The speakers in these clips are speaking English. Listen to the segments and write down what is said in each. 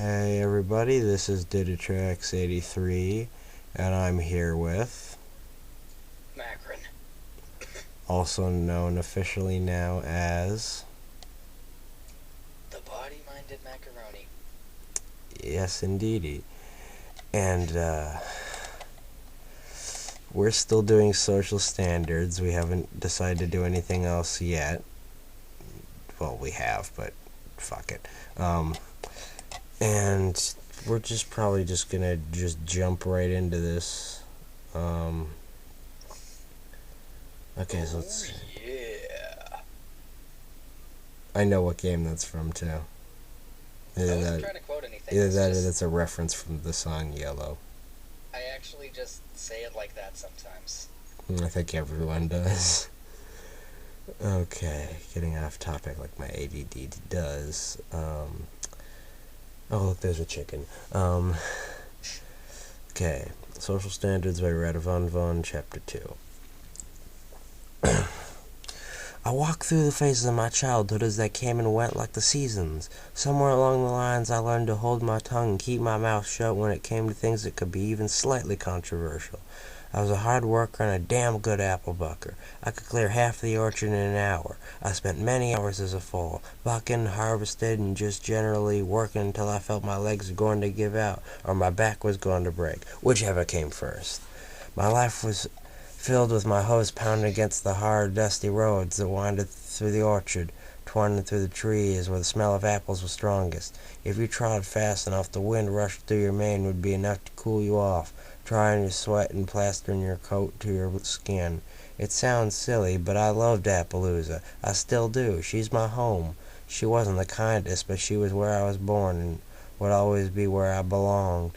Hey everybody, this is Digitrax83, and I'm here with... Macron. Also known officially now as... The body-minded macaroni. Yes, indeedy. And, we're still doing social standards. We haven't decided to do anything else yet. Well, we have, but fuck it. And we're probably just gonna jump right into this. Okay, so let's... Yeah. I know what game that's from, too. I wasn't trying to quote anything. Either that or that's a reference from the song Yellow. I actually just say it like that sometimes. I think everyone does. Okay, getting off topic like my ADD does. Oh, look, there's a chicken. Okay, Social Standards by RadaVonVon, Ch.2. I walked through the phases of my childhood as they came and went like the seasons. Somewhere along the lines I learned to hold my tongue and keep my mouth shut when it came to things that could be even slightly controversial. I was a hard worker and a damn good apple bucker. I could clear half the orchard in an hour. I spent many hours as a foal, bucking, harvested, and just generally working until I felt my legs were going to give out or my back was going to break, whichever came first. My life was filled with my hose pounding against the hard, dusty roads that winded through the orchard, twined through the trees where the smell of apples was strongest. If you trod fast enough, the wind rushed through your mane would be enough to cool you off, drying your sweat and plastering your coat to your skin. It sounds silly, but I loved Appaloosa. I still do. She's my home. She wasn't the kindest, but she was where I was born and would always be where I belonged.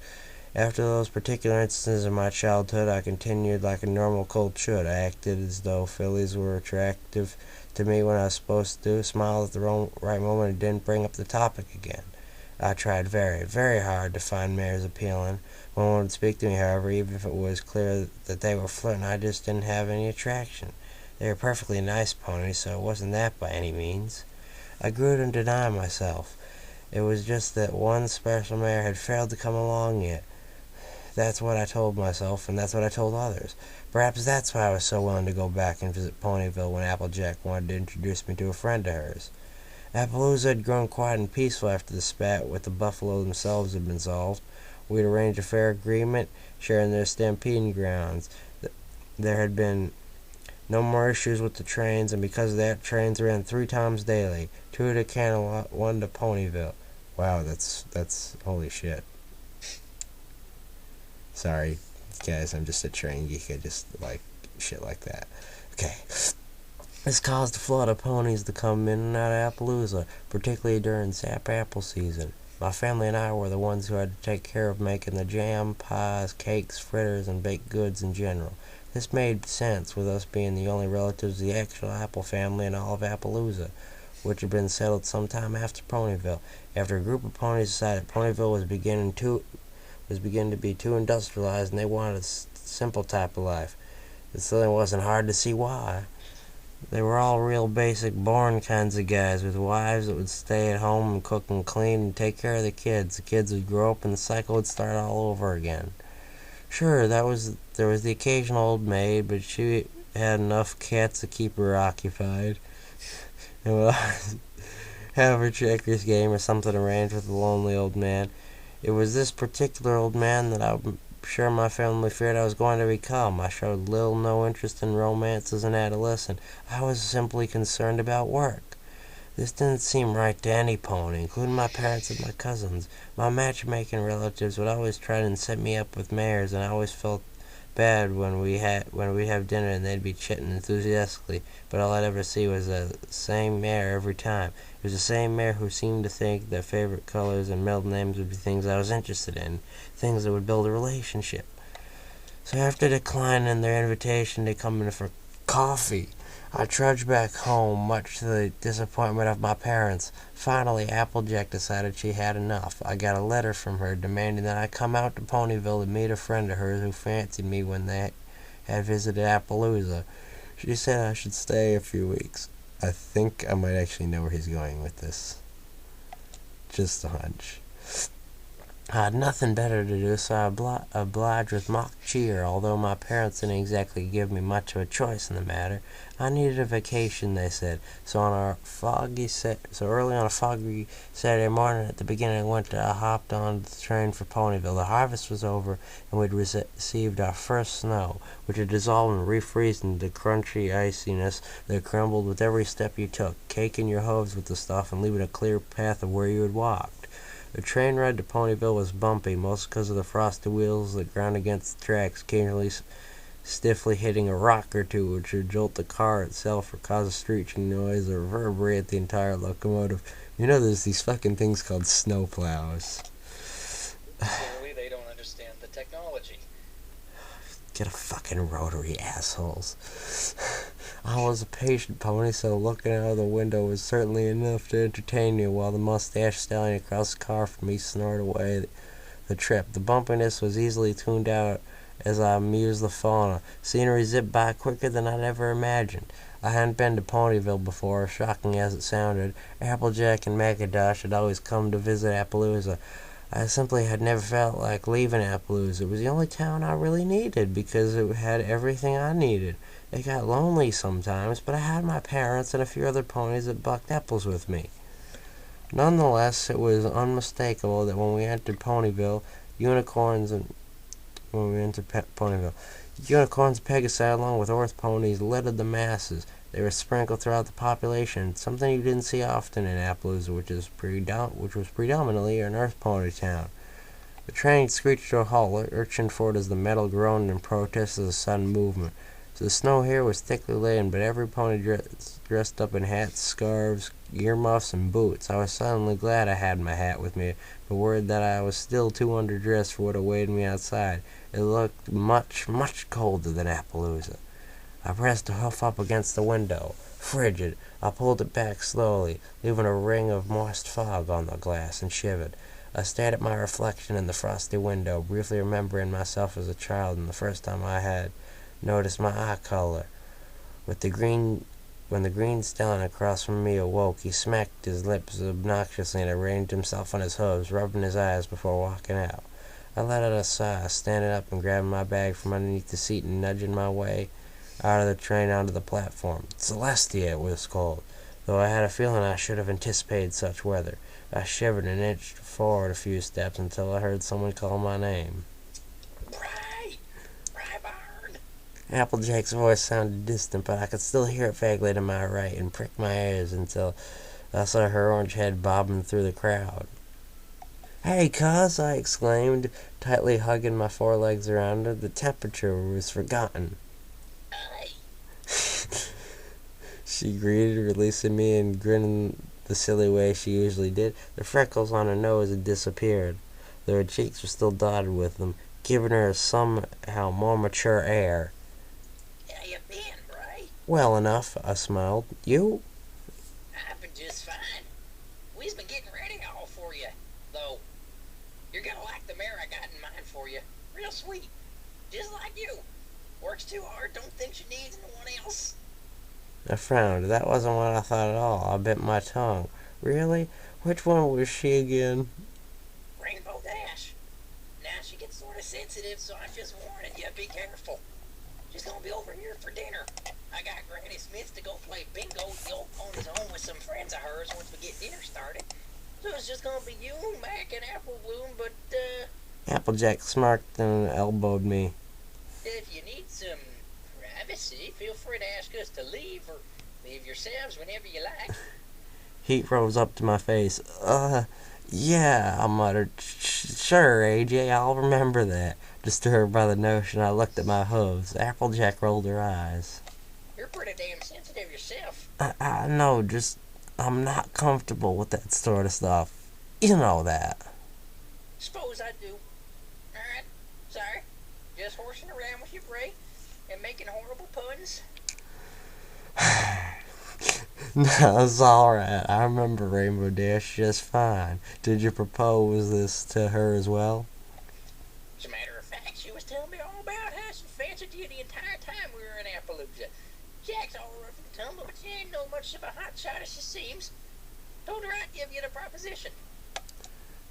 After those particular instances of my childhood, I continued like a normal colt should. I acted as though fillies were attractive to me when I was supposed to, smiled at the right moment, and didn't bring up the topic again. I tried very, very hard to find mares appealing. When one would speak to me, however, even if it was clear that they were flirting, I just didn't have any attraction. They were perfectly nice ponies, so it wasn't that by any means. I grew to deny myself. It was just that one special mare had failed to come along yet. That's what I told myself, and that's what I told others. Perhaps that's why I was so willing to go back and visit Ponyville when Applejack wanted to introduce me to a friend of hers. Appaloosa had grown quiet and peaceful after the spat with the buffalo themselves had been solved. We'd arranged a fair agreement, sharing their stampeding grounds. There had been no more issues with the trains, and because of that, trains ran 3 times daily, 2 to Camelot, 1 to Ponyville. Wow, that's holy shit. Sorry, guys, I'm just a train geek. I just like shit like that. Okay. This caused a flood of ponies to come in and out of Appaloosa, particularly during sap apple season. My family and I were the ones who had to take care of making the jam, pies, cakes, fritters, and baked goods in general. This made sense with us being the only relatives of the actual Apple family in all of Appaloosa, which had been settled sometime after Ponyville. After a group of ponies decided Ponyville was beginning to be too industrialized, and they wanted a simple type of life. It certainly wasn't hard to see why. They were all real basic, boring kinds of guys with wives that would stay at home and cook and clean and take care of the kids. The kids would grow up and the cycle would start all over again. Sure, there was the occasional old maid, but she had enough cats to keep her occupied. And would have her checkers game or something arranged with a lonely old man. It was this particular old man that I'm sure my family feared I was going to become. I showed little no interest in romance as an adolescent. I was simply concerned about work. This didn't seem right to any pony, including my parents and my cousins. My matchmaking relatives would always try to set me up with mares, and I always felt bad when we'd have dinner and they'd be chitting enthusiastically, but all I'd ever see was the same mare every time. It was the same mare who seemed to think that favorite colors and middle names would be things I was interested in, things that would build a relationship. So after declining their invitation to come in for coffee, I trudged back home, much to the disappointment of my parents. Finally, Applejack decided she had enough. I got a letter from her demanding that I come out to Ponyville to meet a friend of hers who fancied me when they had visited Appaloosa. She said I should stay a few weeks. I think I might actually know where he's going with this. Just a hunch. I had nothing better to do, so I obliged with mock cheer, although my parents didn't exactly give me much of a choice in the matter. I needed a vacation, they said, so early on a foggy Saturday morning at the beginning of winter, I hopped on the train for Ponyville. The harvest was over, and we'd received our first snow, which had dissolved and refreezed into crunchy iciness that crumbled with every step you took, caking your hooves with the stuff and leaving a clear path of where you had walked. The train ride to Ponyville was bumpy, mostly because of the frosty wheels that ground against the tracks, occasionally stiffly hitting a rock or two, which would jolt the car itself or cause a screeching noise or reverberate the entire locomotive. You know, there's these fucking things called snowplows. Clearly, they don't understand the technology. Get a fucking rotary, assholes. I was a patient pony, so looking out of the window was certainly enough to entertain me while the mustached stallion across the car from me snored away the trip. The bumpiness was easily tuned out as I mused the fauna. Scenery zipped by quicker than I'd ever imagined. I hadn't been to Ponyville before, shocking as it sounded. Applejack and Macintosh had always come to visit Appaloosa. I simply had never felt like leaving Appaloosa. It was the only town I really needed because it had everything I needed. It got lonely sometimes, but I had my parents and a few other ponies that bucked apples with me. Nonetheless, it was unmistakable that when we entered Ponyville, unicorns and Pegasus, along with Earth ponies, littered the masses. They were sprinkled throughout the population, something you didn't see often in Appaloosa, which was predominantly an Earth pony town. The train screeched to a halt, lurching forward as the metal groaned in protest of the sudden movement. The snow here was thickly laden, but every pony dressed up in hats, scarves, earmuffs, and boots. I was suddenly glad I had my hat with me, but worried that I was still too underdressed for what awaited me outside. It looked much, much colder than Appaloosa. I pressed a hoof up against the window. Frigid, I pulled it back slowly, leaving a ring of moist fog on the glass, and shivered. I stared at my reflection in the frosty window, briefly remembering myself as a child and the first time I had noticed my eye color. When the green stallion across from me awoke, he smacked his lips obnoxiously and arranged himself on his hooves, rubbing his eyes before walking out. I let out a sigh, standing up and grabbing my bag from underneath the seat and nudging my way out of the train onto the platform. Celestia, it was called, though I had a feeling I should have anticipated such weather. I shivered and inched forward a few steps until I heard someone call my name. Braeburn! Applejack's voice sounded distant, but I could still hear it vaguely to my right, and pricked my ears until I saw her orange head bobbing through the crowd. "Hey, cuz!" I exclaimed, tightly hugging my forelegs around her. The temperature was forgotten. Aye. She greeted, releasing me and grinning the silly way she usually did. The freckles on her nose had disappeared, though her cheeks were still dotted with them, giving her a somehow more mature air. How you been, Bray? "Well enough," I smiled. "You?" I've been just fine. We's been getting ready all for you, though. You're gonna like the mare I got in mind for you. Real sweet. Just like you. Works too hard, don't think she needs no one else. I frowned. That wasn't what I thought at all. I bit my tongue. "Really? Which one was she again?" Rainbow Dash. Now she gets sort of sensitive, so I'm just warning you, be careful. She's gonna be over here for dinner. I got Granny Smith to go play bingo at the old pony's home with some friends of hers once we get dinner started. So it's just gonna be you, Mac, and Apple Bloom, but, Applejack smirked and elbowed me. if you need some privacy, feel free to ask us to leave, or leave yourselves whenever you like. Heat rose up to my face. Yeah," I muttered. Sure, AJ, I'll remember that." Disturbed by the notion, I looked at my hooves. Applejack rolled her eyes. You're pretty damn sensitive yourself. I know, just I'm not comfortable with that sort of stuff. You know that. Suppose I do. Alright, sorry. Just horsing around with you, Bray, and making horrible puns. No, it's alright. I remember Rainbow Dash just fine. Did you propose this to her as well? As a matter of fact, she was telling me all about how she fancied you the entire time we were in Appaloosa. Jack's all rough and tumble, but she ain't no much of a hotshot as she seems. Told her I'd give you the proposition.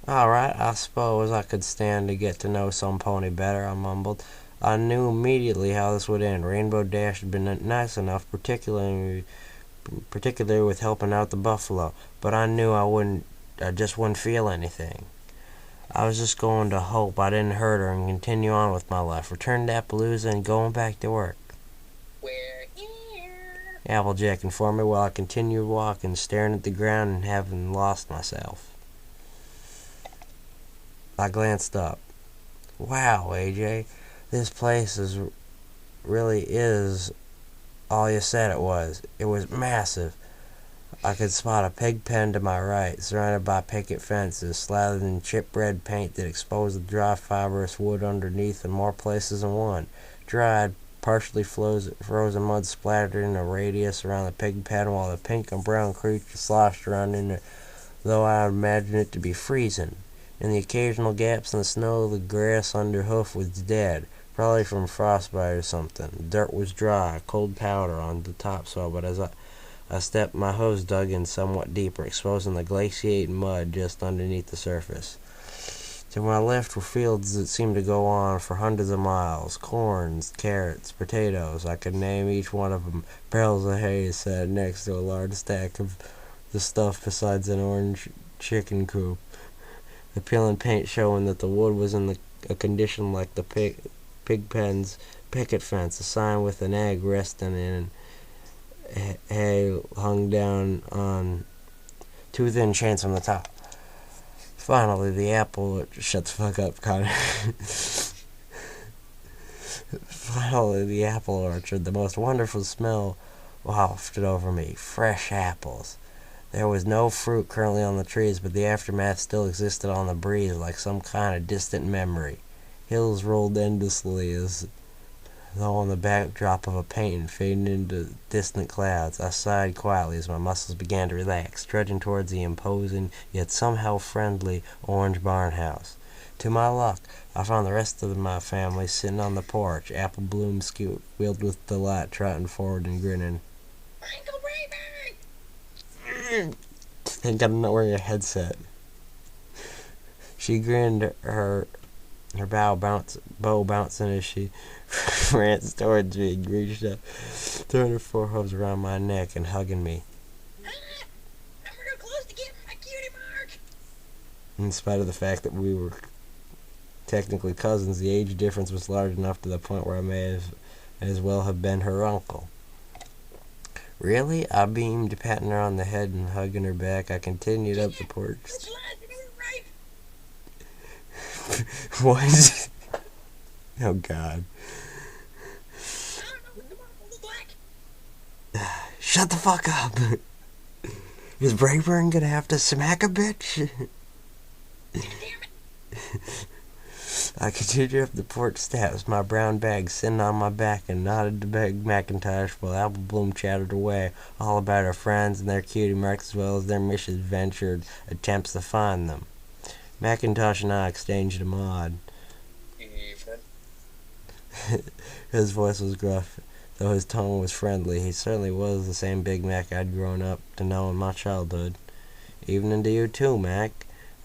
Alright, I suppose I could stand to get to know some pony better, I mumbled. I knew immediately how this would end. Rainbow Dash had been nice enough, particularly with helping out the buffalo, but I knew I just wouldn't feel anything. I was just going to hope I didn't hurt her and continue on with my life, return to Appaloosa and going back to work. We're here. Applejack informed me while I continued walking, staring at the ground and having lost myself. I glanced up. Wow, AJ, this place really is all you said it was. It was massive. I could spot a pig pen to my right, surrounded by picket fences, slathered in chip red paint that exposed the dry fibrous wood underneath in more places than one. Dried, partially frozen mud splattered in a radius around the pig pen, while the pink and brown creature sloshed around in it, though I imagined it to be freezing. In the occasional gaps in the snow, the grass under hoof was dead, probably from frostbite or something. The dirt was dry, cold powder on the topsoil, but as I stepped, my hose dug in somewhat deeper, exposing the glaciated mud just underneath the surface. To my left were fields that seemed to go on for hundreds of miles. Corns, carrots, potatoes. I could name each one of them. Barrels of hay sat next to a large stack of the stuff besides an orange chicken coop. The peeling paint showing that the wood was in a condition like the pig pen's picket fence, a sign with an egg resting in hay hung down on two thin chains from the top. Finally, the apple... Shut the fuck up, Connor. Finally, the apple orchard. The most wonderful smell wafted over me. Fresh apples. There was no fruit currently on the trees, but the aftermath still existed on the breeze like some kind of distant memory. Hills rolled endlessly as though on the backdrop of a painting fading into distant clouds. I sighed quietly as my muscles began to relax, trudging towards the imposing, yet somehow friendly, orange barn house. To my luck, I found the rest of my family sitting on the porch, Apple Bloom squealed with delight, trotting forward and grinning. Uncle Braeburn! Thank God I'm not wearing a headset. She grinned, her bow bouncing as she ran towards me and reached up, throwing her forehooves around my neck and hugging me. I'm real close to getting my cutie mark. In spite of the fact that we were technically cousins, the age difference was large enough to the point where I may as well have been her uncle. Really? I beamed, patting her on the head and hugging her back. I continued up the porch. What? Oh, God. Shut the fuck up. Is Braeburn gonna have to smack a bitch? I continued up the porch steps, my brown bag sitting on my back, and nodded to McIntosh while Apple Bloom chattered away, all about her friends and their cutie marks as well as their misadventured attempts to find them. McIntosh and I exchanged a nod. Evening. His voice was gruff, though his tone was friendly. He certainly was the same Big Mac I'd grown up to know in my childhood. Evening to you too, Mac.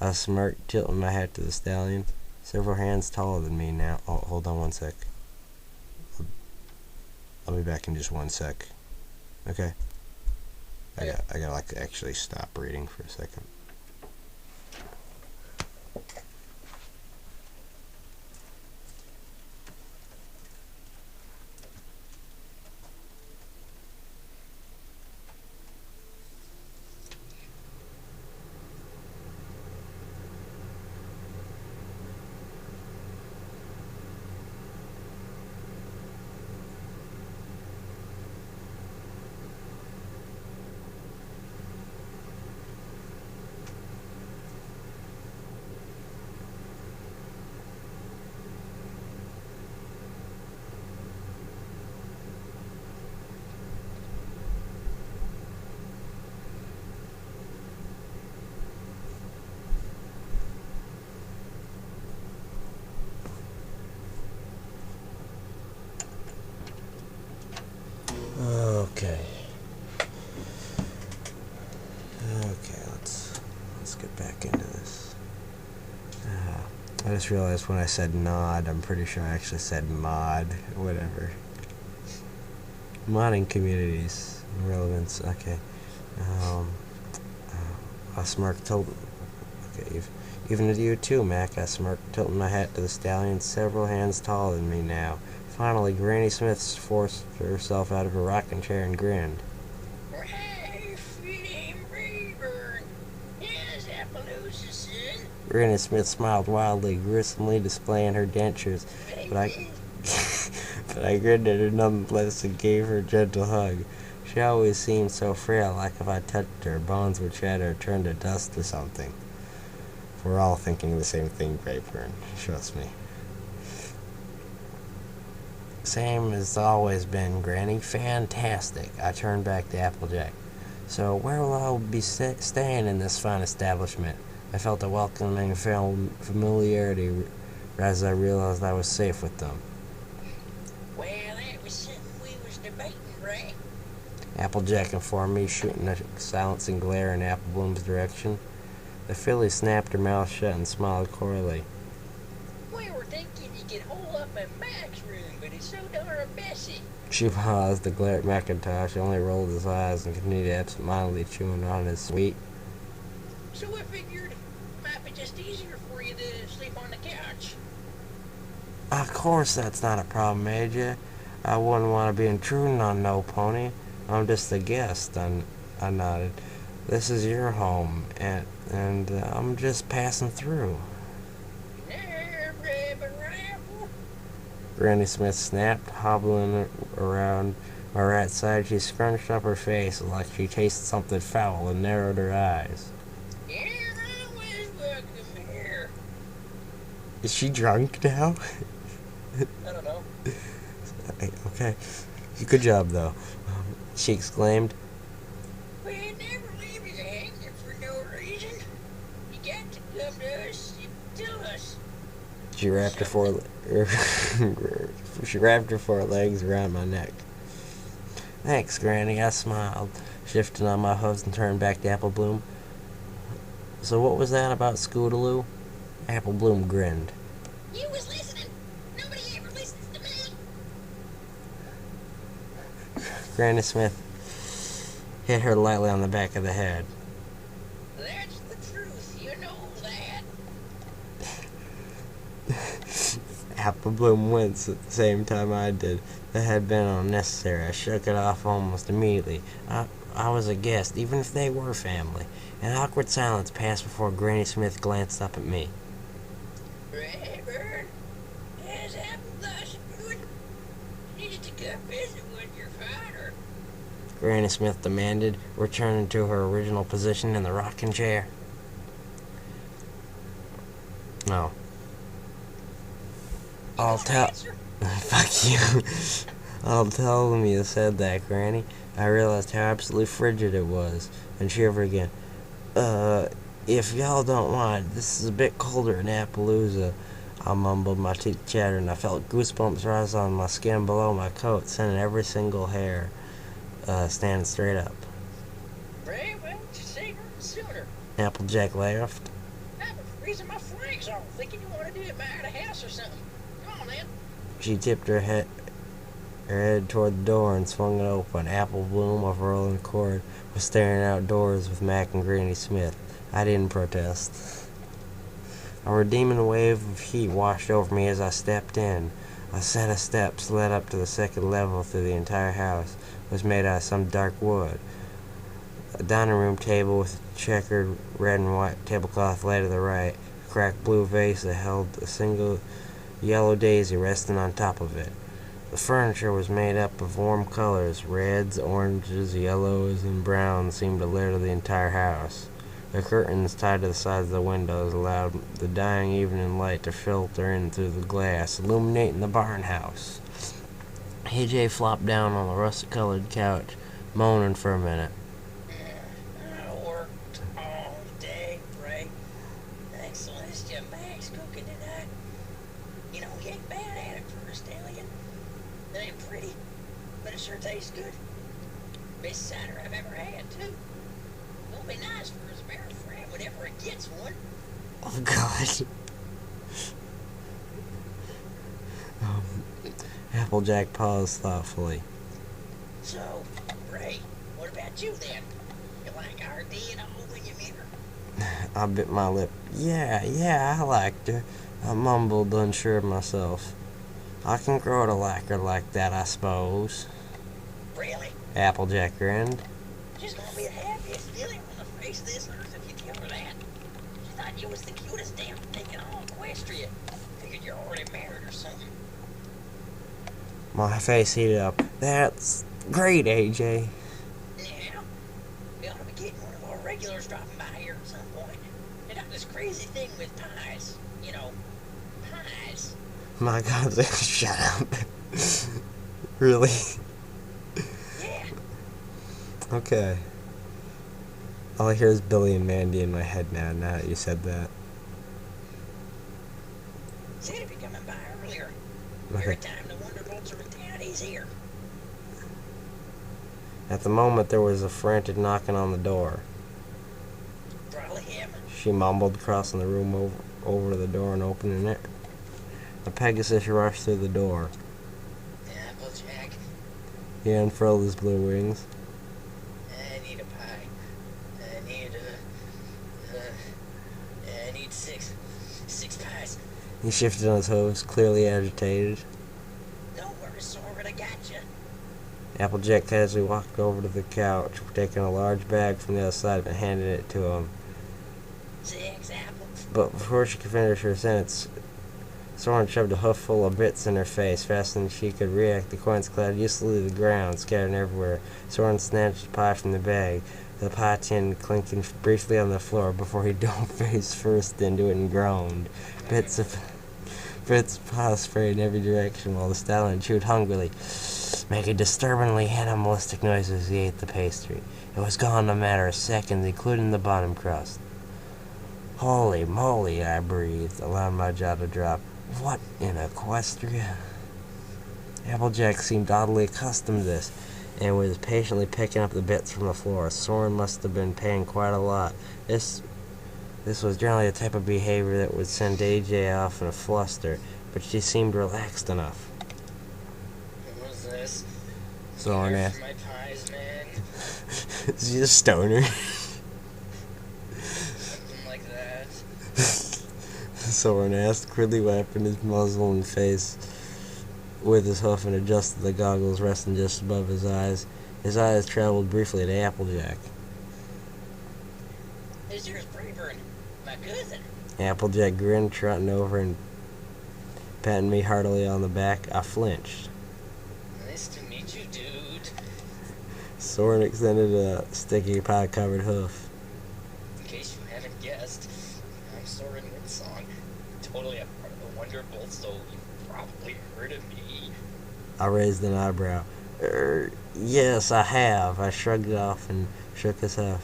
I smirked, tilting my hat to the stallion. Several hands taller than me now. Oh, hold on one sec. I'll be back in just 1 sec. Okay. I gotta like actually stop reading for a second. I just realized when I said nod, I'm pretty sure I actually said mod. Whatever. Modding communities. Relevance. Okay. Um, I smirked, tilting. Okay, even to you too, Mac. I smirked, tilting my hat to the stallion, several hands taller than me now. Finally, Granny Smith forced herself out of her rocking chair and grinned. Hey, feeding Braeburn. Yes, Appaloosa, son. Granny Smith smiled wildly, gruesomely displaying her dentures, but I, but I grinned at her nonetheless and gave her a gentle hug. She always seemed so frail, like if I touched her, bones would shatter or turn to dust or something. We're all thinking the same thing, Braeburn. Trust me. Same as always been, Granny. Fantastic. I turned back to Applejack. So where will I be staying in this fine establishment? I felt a welcoming familiarity as I realized I was safe with them. Well, that was something we was debating, right? Applejack informed me, shooting a silencing glare in Apple Bloom's direction. The filly snapped her mouth shut and smiled coyly. We were thinking you could hole up in Mac's room, but it's so darn messy. She paused to glare at McIntosh, only rolled his eyes and continued absent-mindedly chewing on his sweet. So I figured it might be just easier for you to sleep on the couch. Of course that's not a problem, Major. I wouldn't want to be intruding on no pony. I'm just a guest, I nodded. This is your home, and I'm just passing through. There, Braeburn Apple. Granny Smith snapped, hobbling around my right side. She scrunched up her face like she tasted something foul and narrowed her eyes. You're always welcome here. Is she drunk now? I don't know. Okay. Good job, though. She exclaimed. We never leave you hanging for no reason. You got to come to us and tell us. She wrapped her four legs around my neck. Thanks, Granny, I smiled, shifting on my hooves and turned back to Apple Bloom. So what was that about Scootaloo? Apple Bloom grinned. You was listening. Nobody ever listens to me. Granny Smith hit her lightly on the back of the head. That's the truth. You know that. Apple Bloom winced at the same time I did. That had been unnecessary. I shook it off almost immediately. I was a guest, even if they were family. An awkward silence passed before Granny Smith glanced up at me. Braeburn, has Applejack good? Needed to come visit with your father. Granny Smith demanded, returning to her original position in the rocking chair. No. I'll tell. Fuck you. I'll tell them you said that, Granny. I realized how absolutely frigid it was, and shivered again. If y'all don't mind, this is a bit colder in Appaloosa. I mumbled, my teeth chattering. I felt goosebumps rise on my skin below my coat, sending every single hair standing straight up. Bray, why don't you say it sooner? Applejack laughed. I've been freezing my flanks off, thinking you want to do it by the house or something. Come on, then. She tipped her head toward the door and swung it open. Apple Bloom, of her own accord, was staring outdoors with Mac and Granny Smith. I didn't protest. A redeeming wave of heat washed over me as I stepped in. A set of steps led up to the second level through the entire house. It was made out of some dark wood. A dining room table with a checkered red and white tablecloth lay to the right. A cracked blue vase that held a single yellow daisy resting on top of it. The furniture was made up of warm colors. Reds, oranges, yellows, and browns seemed to litter the entire house. The curtains tied to the sides of the windows allowed the dying evening light to filter in through the glass, illuminating the barn house. AJ flopped down on the russet-colored couch, moaning for a minute. I worked all day, Bray. Thanks, Celestia. Mac's cooking tonight. You know, he ain't bad at it for a stallion. It ain't pretty, but it sure tastes good. Best cider I've ever had, too. It'll be nice for his bear friend whenever it gets one. Oh, God. Applejack paused thoughtfully. So, Ray, what about you then? You like our DNA when you met her? I bit my lip. Yeah, I liked her. I mumbled, unsure of myself. I can grow to like her like that, I suppose. Really? Applejack grinned. She's gonna be the happiest feeling on the face of this earth if you tell her that. She thought you was the cutest damn thing in all Equestria. Figured you're already married or something. My face heated up. That's great, AJ. Now, we ought to be getting one of our regulars dropping by here at some point. They got this crazy thing with pies. You know, pies. My God, shut up. Really? Yeah. Okay. All I hear is Billy and Mandy in my head now that you said that. Said he'd be coming by earlier. Okay. Every time the Wonderbolts are in town, he's here. At the moment, there was a frantic knocking on the door. Probably him. She mumbled, crossing the room over to the door and opening it. A Pegasus rushed through the door. Applejack, He unfurled his blue wings. I need a pie. I need six pies. He shifted on his hooves, clearly agitated. Don't worry, Soarin, I got you. Applejack casually walked over to the couch, taking a large bag from the other side and handed it to him. 6 apples. But before she could finish her sentence, Soarin shoved a hoof full of bits in her face. Faster than she could react, the coins clattered uselessly to the ground, scattered everywhere. Soarin snatched the pie from the bag, the pie tin clinking briefly on the floor before he dove face first into it and groaned. Bits of pie sprayed in every direction while the stallion chewed hungrily, making disturbingly animalistic noises as he ate the pastry. It was gone in a matter of seconds, including the bottom crust. Holy moly, I breathed, allowing my jaw to drop. What in Equestria? Applejack seemed oddly accustomed to this, and was patiently picking up the bits from the floor. Soarin must have been paying quite a lot. This was generally the type of behavior that would send AJ off in a fluster, but she seemed relaxed enough. What was this? Soarin Care asked. for my pies, man? Is he a stoner? Something like that. Soarin asked, quickly wiping his muzzle and face with his hoof and adjusted the goggles resting just above his eyes. His eyes traveled briefly to Applejack. This here's Braeburn, my cousin. Applejack grinned, trotting over and patting me heartily on the back. I flinched. Nice to meet you, dude. Soarin extended a sticky pie-covered hoof. In case you haven't guessed, I'm Soarin Windsong. Totally a part of the Wonderbolt, so you've probably heard of me. I raised an eyebrow. Yes, I have. I shrugged it off and shook his head.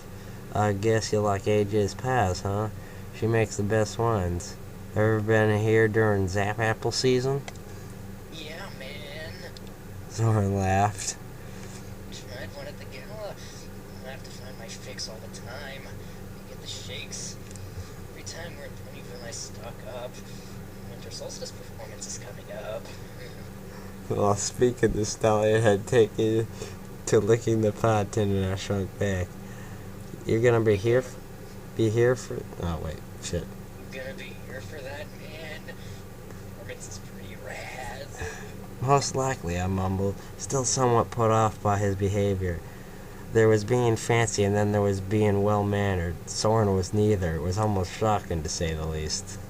I guess you like AJ's pies, huh? She makes the best ones. Ever been here during Zap Apple season? Yeah, man. Soarin laughed. Tried one at the gala. I have to find my fix all the time. I get the shakes. Every time we're in Ponyville, I stock up. Winter solstice performance is coming up. While speaking, the stallion had taken to licking the pie tin and I shrunk back. You're gonna be here for... Oh, wait. Shit. I'm gonna be here for that, man. Performance is pretty rad. Most likely, I mumbled, still somewhat put off by his behavior. There was being fancy and then there was being well-mannered. Soarin was neither. It was almost shocking, to say the least.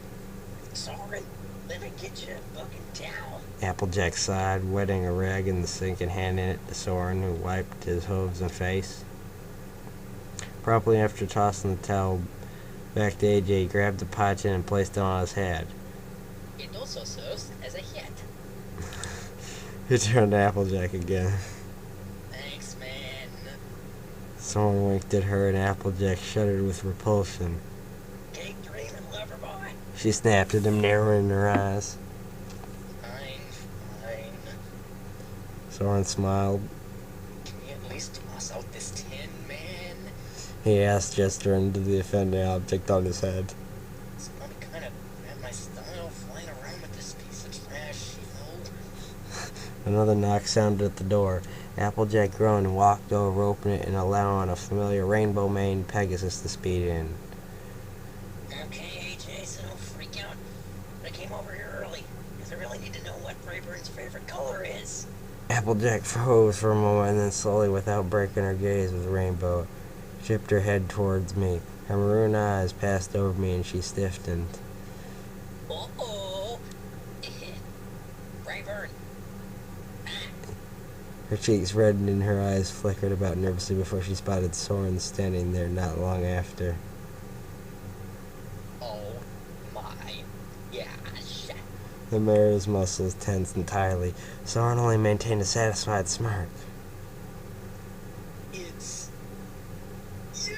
Soarin, let me get you a fucking towel. Applejack sighed, wetting a rag in the sink and handing it to Soarin, who wiped his hooves and face. Promptly after tossing the towel back to AJ, he grabbed the pie tin and placed it on his head. It also serves as a hit. He turned to Applejack again. Thanks, man. Soarin winked at her and Applejack shuddered with repulsion. Keep dreaming, lover boy. She snapped at him, narrowing her eyes. Fine. Soarin smiled. Can you at least toss out this tin, man? He asked, gesturing to the offending object on his head. It's gonna kind of grab my style flying around with this piece of trash, you know? Another knock sounded at the door. Applejack groaned and walked over, opening it and allowing a familiar rainbow-maned Pegasus to speed in. Okay, AJ, so don't freak out. I came over here early, because I really need to know what Braeburn's favorite color is. Applejack froze for a moment and then slowly, without breaking her gaze with Rainbow, shipped her head towards me. Her maroon eyes passed over me and she stiffened. Uh-oh. Braeburn. Her cheeks reddened and her eyes flickered about nervously before she spotted Soarin standing there not long after. Oh my gosh. The mare's muscles tensed entirely. Soarin only maintained a satisfied smirk. It's you.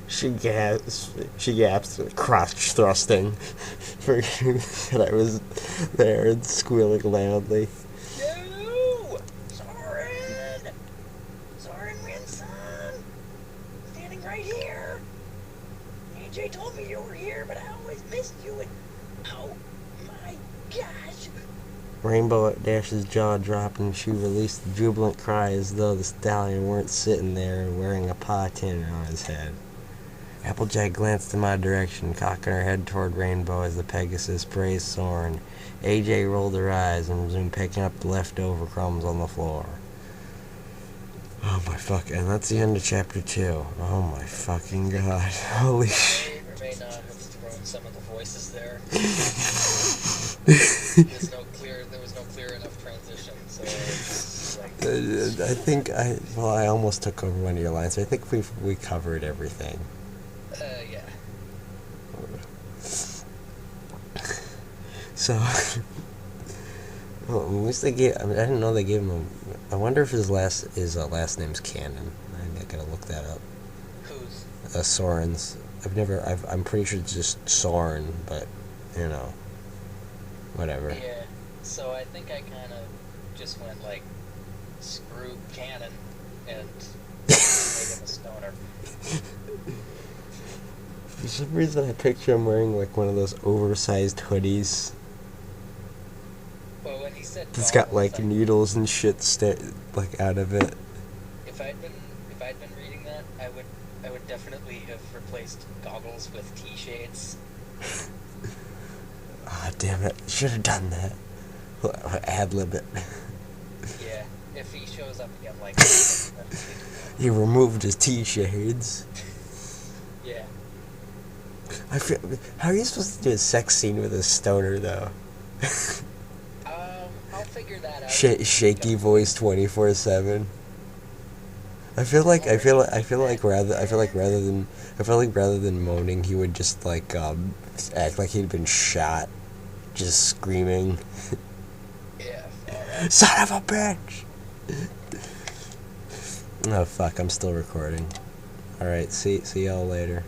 She gasped, crotch thrusting, forgetting that I was there and squealing loudly. You! Soarin! Soarin Winson! Standing right here! AJ told me you were here, but I always missed you and... Oh my gosh! Rainbow Dash's jaw dropped and she released a jubilant cry as though the stallion weren't sitting there wearing a patin on his head. Applejack glanced in my direction, cocking her head toward Rainbow as the Pegasus praised Soarin. AJ rolled her eyes and resumed picking up the leftover crumbs on the floor. Oh my fuck, and that's the end of chapter 2. Oh my fucking god. Holy shit. I may not have thrown some of the voices there. There was no clear enough transition, so I almost took over one of your lines. I think we covered everything. Yeah. So, well, at least they gave. I didn't know they gave him. I wonder if his last name's canon. I gotta look that up. Who's? Soarin's. I'm pretty sure it's just Soarin, but you know, whatever. Yeah. So I think I kind of just went like, screw canon, and made him a stoner. For some reason, I picture him wearing like one of those oversized hoodies. Well, when he said It's got goggles, like needles and shit like out of it. If I'd been reading that, I would definitely have replaced goggles with T-shades. Ah, damn it! Should have done that. Ad-lib it. Yeah, if he shows up again like He removed his T-shades. yeah. I feel. How are you supposed to do a sex scene with a stoner though? I'll figure that out. Shaky voice 24/7. I feel like rather than moaning, he would just like act like he'd been shot, just screaming. Yeah. Son of a bitch! Oh fuck! I'm still recording. All right. See y'all later.